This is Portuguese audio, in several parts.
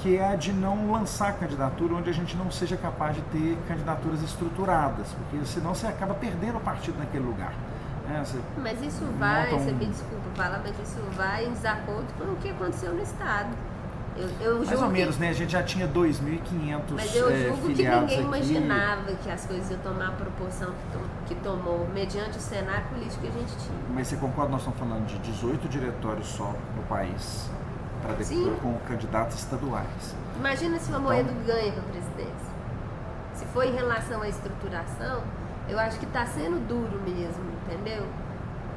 que é a de não lançar candidatura onde a gente não seja capaz de ter candidaturas estruturadas, porque senão você acaba perdendo o partido naquele lugar. Mas isso vai, você me desculpa falar, mas isso vai em desacordo com o que aconteceu no Estado. Mais ou menos, né? A gente já tinha 2.500 mas eu julgo que filiados ninguém aqui. imaginava que as coisas iam tomar a proporção que tomou, mediante o cenário político que a gente tinha. Mas você concorda, nós estamos falando de 18 diretórios só no país, com candidatos estaduais. Imagina se o Amoedo ganha para a presidência. Se for em relação à estruturação, eu acho que está sendo duro mesmo, entendeu?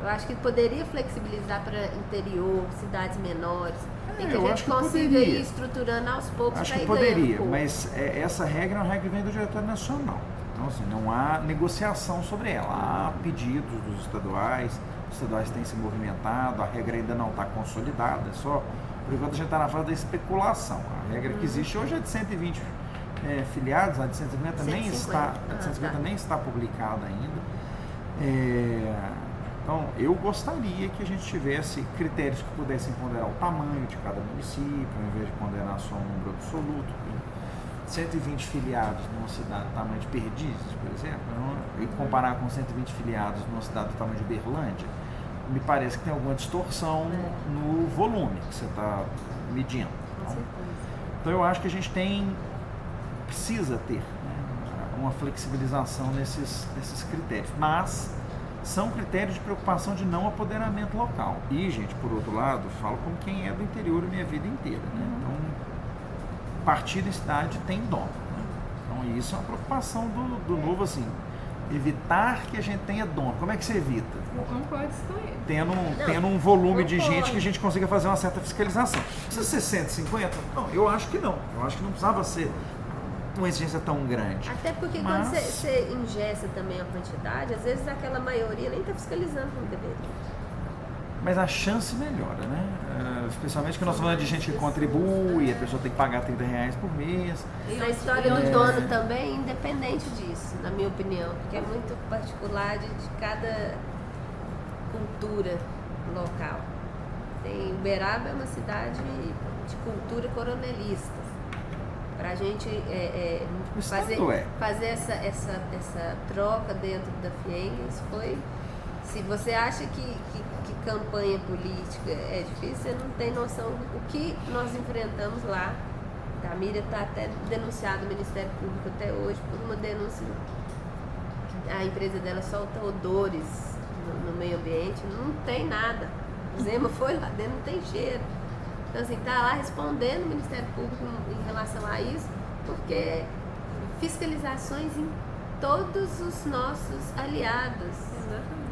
Eu acho que poderia flexibilizar para interior, cidades menores, em que a gente consiga ir estruturando aos poucos. Acho que poderia, mas essa regra é uma regra que vem do Diretório Nacional. Então, assim, não há negociação sobre ela. Há pedidos dos estaduais, os estaduais têm se movimentado, a regra ainda não está consolidada, só por enquanto a gente está na fase da especulação. A regra que existe hoje é de 120 filiados, a de 150 nem está publicada ainda. Então, eu gostaria que a gente tivesse critérios que pudessem ponderar o tamanho de cada município, ao invés de ponderar só um número absoluto. 120 filiados numa cidade do tamanho de Perdizes, por exemplo, e comparar com 120 filiados numa cidade do tamanho de Uberlândia, me parece que tem alguma distorção no volume que você está medindo. Então, eu acho que a gente precisa ter uma flexibilização nesses critérios, mas são critérios de preocupação de não apoderamento local. E, gente, por outro lado, falo como quem é do interior a minha vida inteira, né? Então, partido e cidade tem dono, né? Então, isso é uma preocupação do novo, assim, evitar que a gente tenha dono. Como é que você evita? Eu concordo com ele. Tendo um volume de gente que a gente consiga fazer uma certa fiscalização. Precisa ser 150? Não, eu acho que não. Eu acho que não precisava ser uma exigência tão grande. Até porque quando você ingessa também a quantidade, às vezes aquela maioria nem está fiscalizando como deveria. Mas a chance melhora, né? Especialmente que nós estamos falando de gente que contribui, a pessoa tem que pagar R$30 por mês. E a história do dono também, independente disso, na minha opinião, porque é muito particular de cada cultura local. Uberaba é uma cidade de cultura coronelista. Para a gente fazer essa troca dentro da FIENGS foi... Se você acha que campanha política é difícil, você não tem noção do que nós enfrentamos lá. A Miriam está até denunciada no Ministério Público até hoje por uma denúncia. A empresa dela solta odores no meio ambiente, não tem nada. O Zema foi lá dentro, não tem cheiro. Então, assim, está lá respondendo o Ministério Público em relação a isso, porque fiscalizações em todos os nossos aliados. Exatamente.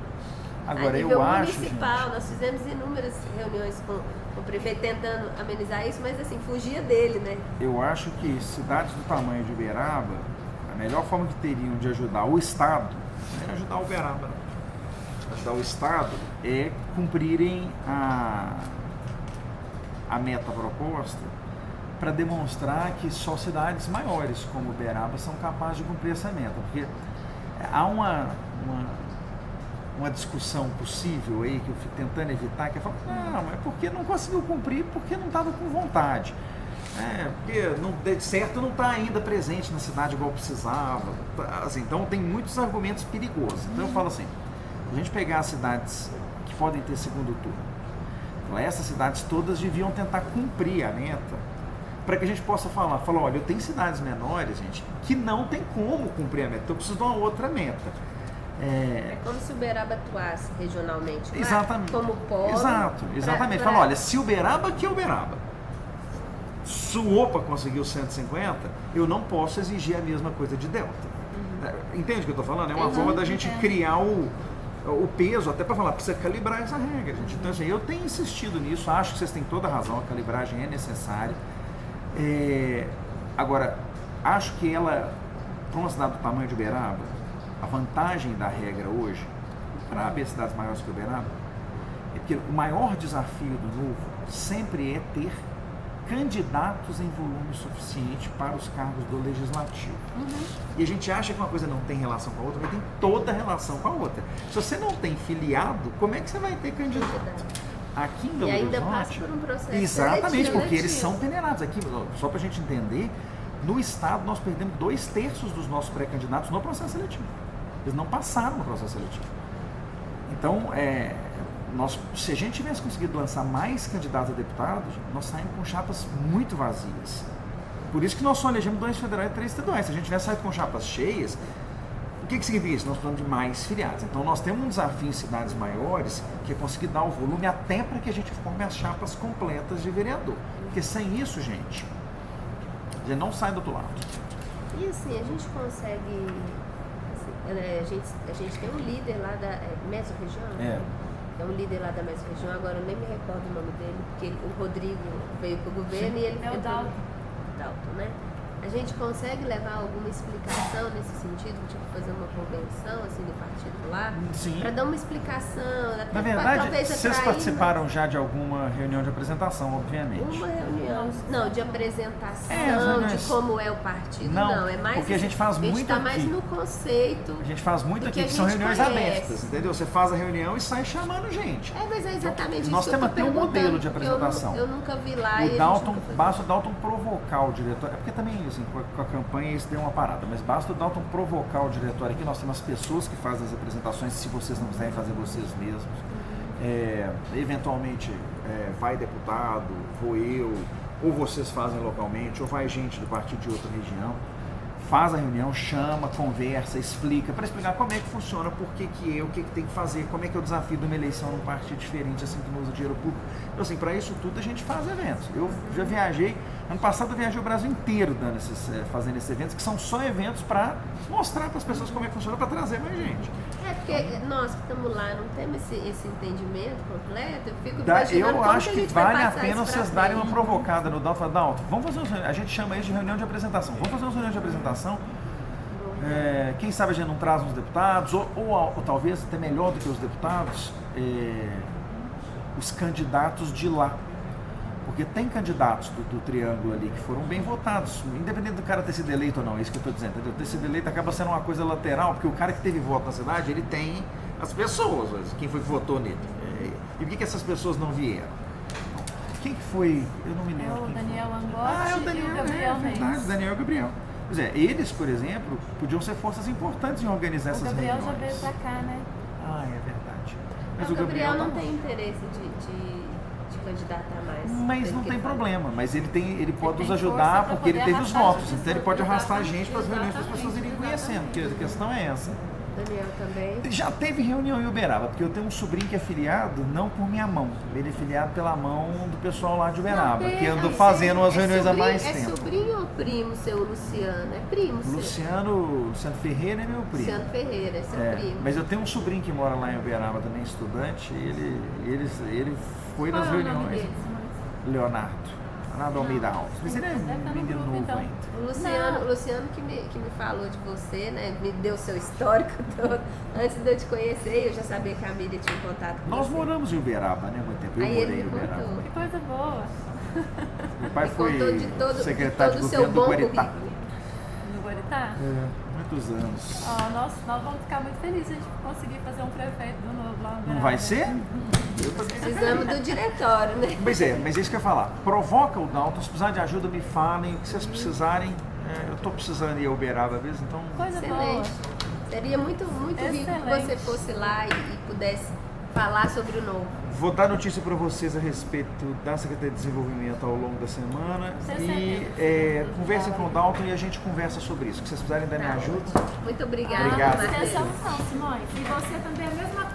Agora, a nível eu acho, municipal, gente, nós fizemos inúmeras reuniões com o prefeito tentando amenizar isso, mas assim, fugia dele, né? Eu acho que cidades do tamanho de Uberaba, a melhor forma que teriam de ajudar o Estado, não é ajudar o Uberaba, não. Ajudar o Estado é cumprirem a meta proposta para demonstrar que só cidades maiores como Uberaba são capazes de cumprir essa meta, porque há uma discussão possível aí que eu fico tentando evitar, que é falar, não, mas porque não conseguiu cumprir, porque não estava com vontade, porque não deu certo, não está ainda presente na cidade igual precisava, assim, então tem muitos argumentos perigosos. Então eu falo assim, a gente pegar as cidades que podem ter segundo turno, essas cidades todas deviam tentar cumprir a meta, para que a gente possa falar, olha, eu tenho cidades menores, gente, que não tem como cumprir a meta, então eu preciso de uma outra meta. É como se Uberaba atuasse regionalmente, exatamente, como polo. Exatamente. Fala, olha, se Uberaba que é Uberaba, Suopa conseguiu 150, eu não posso exigir a mesma coisa de Delta. Entende o que eu estou falando? É uma forma da gente criar o peso, até para falar, precisa calibrar essa regra, gente. Então, assim, eu tenho insistido nisso, acho que vocês têm toda a razão, a calibragem é necessária. Agora, acho que ela, para uma cidade do tamanho de Uberaba, a vantagem da regra hoje, para haver cidades maiores que Uberaba, é que o maior desafio do novo sempre é ter candidatos em volume suficiente para os cargos do legislativo. E a gente acha que uma coisa não tem relação com a outra, mas tem toda relação com a outra. Se você não tem filiado, como é que você vai ter candidato? Aqui em E Belo ainda passa Horizonte, por um processo exatamente, seletivo. porque eles são peneirados. Aqui, só para a gente entender, no estado nós perdemos 2/3 dos nossos pré-candidatos no processo seletivo. Eles não passaram no processo seletivo. Então, se a gente tivesse conseguido lançar mais candidatos a deputados, nós saímos com chapas muito vazias. Por isso que nós só elegemos 2 federais e 3 estaduais. Se a gente tivesse saído com chapas cheias, o que significa isso? Nós precisamos de mais filiados. Então nós temos um desafio em cidades maiores, que é conseguir dar o volume até para que a gente forme as chapas completas de vereador. Porque sem isso, gente, a gente não sai do outro lado. E assim, a gente consegue. Assim, a gente tem um líder lá da Mesorregião. É um líder lá da Mesorregião, agora eu nem me recordo o nome dele, porque o Rodrigo veio para o governo. Sim. E ele é o Dalton. Né? A gente consegue levar alguma explicação nesse sentido, tipo fazer uma convenção assim do partido lá, para dar uma explicação. Na verdade, vocês participaram já de alguma reunião de apresentação, obviamente. Uma reunião, não, de apresentação de como é o partido, não, é mais. Porque a gente faz muito está mais no conceito. A gente faz muito aqui, que são reuniões abertas, entendeu? Você faz a reunião e sai chamando gente. Mas é exatamente isso. Nós temos até um modelo de apresentação. Eu nunca vi lá. Basta o Dalton provocar o diretor. É porque também assim, com a campanha isso deu uma parada, mas basta o Dalton provocar o diretório aqui. Nós temos as pessoas que fazem as apresentações, se vocês não quiserem fazer vocês mesmos. Eventualmente vai deputado, vou eu, ou vocês fazem localmente, ou vai gente do partido de outra região. Faz a reunião, chama, conversa, explica, para explicar como é que funciona, por que o que tem que fazer, como é que é o desafio de uma eleição num partido diferente, assim, que não usa dinheiro público. Então, assim, para isso tudo a gente faz eventos. Eu já viajei, ano passado eu viajei o Brasil inteiro fazendo esses eventos, que são só eventos para mostrar para as pessoas como é que funciona, para trazer mais gente. Porque nós que estamos lá não temos esse entendimento completo, eu fico imaginando Eu como acho que vale a pena vocês darem uma provocada no Dalton. Dalton, vamos fazer a gente chama isso de reunião de apresentação. Vamos fazer uma reunião de apresentação. Quem sabe a gente não traz uns deputados, ou talvez até melhor do que os deputados, os candidatos de lá. Porque tem candidatos do Triângulo ali que foram bem votados, independente do cara ter sido eleito ou não, é isso que eu estou dizendo, entendeu? Ter sido eleito acaba sendo uma coisa lateral, porque o cara que teve voto na cidade, ele tem as pessoas, quem foi que votou nele. E por que essas pessoas não vieram? Quem que foi? Eu não me lembro. O Daniel Angotti é o Daniel, e o Gabriel verdade, Daniel e Gabriel. Pois eles, por exemplo, podiam ser forças importantes em organizar essas reuniões. O Gabriel já veio pra cá, né? É verdade. Mas o Gabriel não tem interesse de candidatar mais. Mas não tem problema, mas ele pode nos ajudar porque ele teve os votos, então ele pode arrastar a gente para as reuniões para as pessoas irem conhecendo, porque a questão é essa. Daniel também. Já teve reunião em Uberaba, porque eu tenho um sobrinho que é filiado, não por minha mão, ele é filiado pela mão do pessoal lá de Uberaba, que andou fazendo umas reuniões há mais tempo. É sobrinho ou primo seu Luciano? É primo seu? Luciano Ferreira é meu primo. Luciano Ferreira, é seu primo. Mas eu tenho um sobrinho que mora lá em Uberaba também, estudante, ele foi nas reuniões. Leonardo Almeida Alves. Mas ele é um menino novo então. ainda. O Luciano que me falou de você, né? Me deu seu histórico todo. Antes de eu te conhecer, eu já sabia que a Miriam tinha contato com Nós você. moramos em Uberaba, né? Muito tempo. Eu morei em Uberaba. Que coisa boa. Meu pai foi secretário de todo o seu governo do bom Guaritá. currículo. No Guaritá? Muitos anos. Nós vamos ficar muito felizes de conseguir fazer um prefeito do novo lá no Não vai ser? Precisamos do diretório, né? Mas é isso que eu ia falar. Provoca o Dalton, se precisar de ajuda, me falem. O que vocês precisarem, eu estou precisando ir a Uberaba mesmo, então... Coisa excelente. Boa. Seria muito rico que você fosse lá e pudesse falar sobre o novo. Vou dar notícia para vocês a respeito da Secretaria de Desenvolvimento ao longo da semana e conversem com o Dalton e a gente conversa sobre isso. Se vocês precisarem dar minha ajuda. Muito obrigada. Obrigado. Não, Simone. E você também é a mesma coisa.